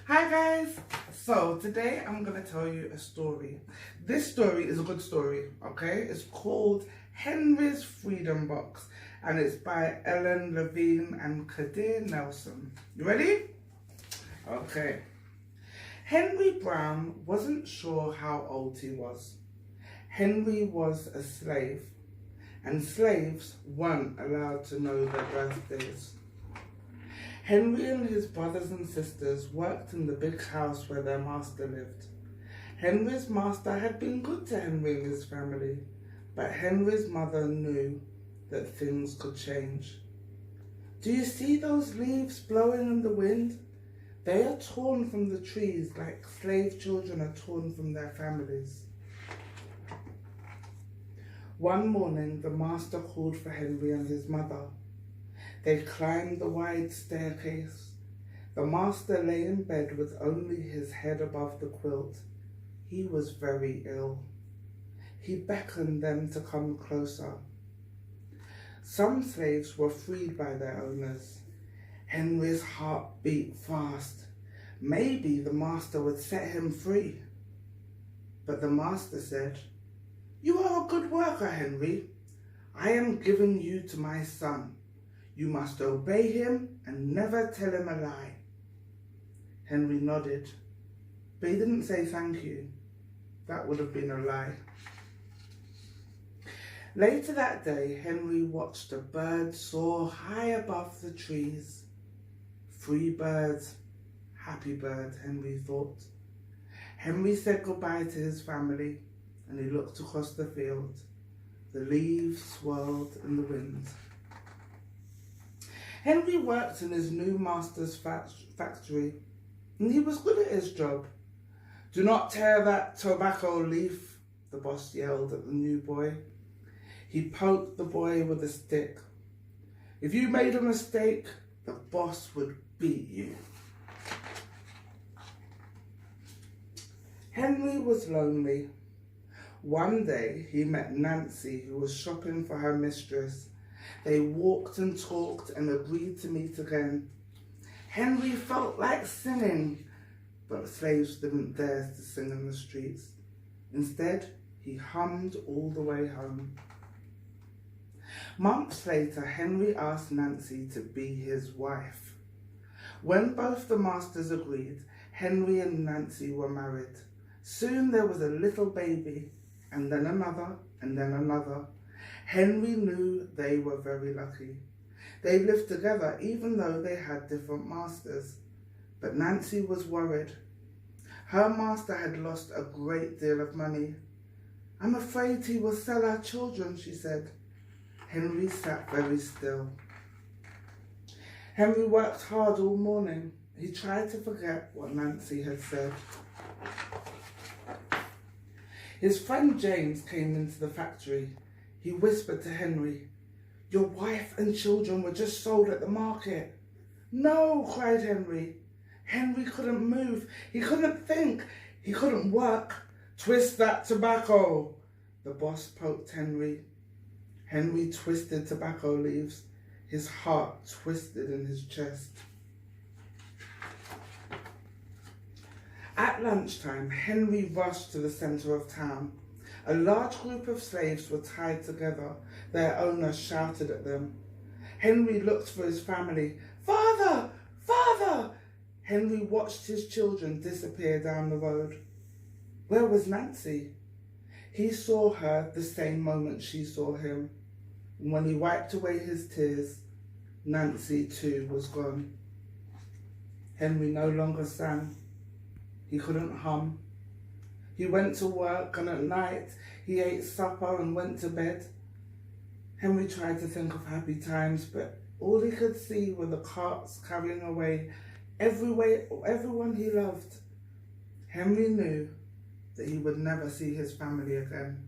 Hi guys! So today I'm going to tell you a story. This story is a good story, okay? It's called Henry's Freedom Box and it's by Ellen Levine and Kadir Nelson. You ready? Okay. Henry Brown wasn't sure how old he was. Henry was a slave and slaves weren't allowed to know their birthdays. Henry and his brothers and sisters worked in the big house where their master lived. Henry's master had been good to Henry and his family, but Henry's mother knew that things could change. Do you see those leaves blowing in the wind? They are torn from the trees like slave children are torn from their families. One morning, the master called for Henry and his mother. They climbed the wide staircase. The master lay in bed with only his head above the quilt. He was very ill. He beckoned them to come closer. Some slaves were freed by their owners. Henry's heart beat fast. Maybe the master would set him free. But the master said, "You are a good worker, Henry. I am giving you to my son. You must obey him and never tell him a lie." Henry nodded, but he didn't say thank you. That would have been a lie. Later that day, Henry watched a bird soar high above the trees. Free bird, happy bird, Henry thought. Henry said goodbye to his family and he looked across the field. The leaves swirled in the wind. Henry worked in his new master's factory, and he was good at his job. "Do not tear that tobacco leaf," the boss yelled at the new boy. He poked the boy with a stick. "If you made a mistake, the boss would beat you." Henry was lonely. One day he met Nancy, who was shopping for her mistress. They walked and talked and agreed to meet again. Henry felt like singing, but slaves didn't dare to sing in the streets. Instead, he hummed all the way home. Months later, Henry asked Nancy to be his wife. When both the masters agreed, Henry and Nancy were married. Soon there was a little baby, and then another, and then another. Henry knew they were very lucky. They lived together even though they had different masters. But Nancy was worried. Her master had lost a great deal of money. "I'm afraid he will sell our children," she said. Henry sat very still. Henry worked hard all morning. He tried to forget what Nancy had said. His friend James came into the factory. He whispered to Henry, "Your wife and children were just sold at the market." "No," cried Henry. Henry couldn't move. He couldn't think. He couldn't work. "Twist that tobacco." The boss poked Henry. Henry twisted tobacco leaves. His heart twisted in his chest. At lunchtime, Henry rushed to the centre of town. A large group of slaves were tied together. Their owner shouted at them. Henry looked for his family. "Father! Father!" Henry watched his children disappear down the road. Where was Nancy? He saw her the same moment she saw him. And when he wiped away his tears, Nancy too was gone. Henry no longer sang. He couldn't hum. He went to work and at night he ate supper and went to bed. Henry tried to think of happy times, but all he could see were the carts carrying away everyone he loved. Henry knew that he would never see his family again.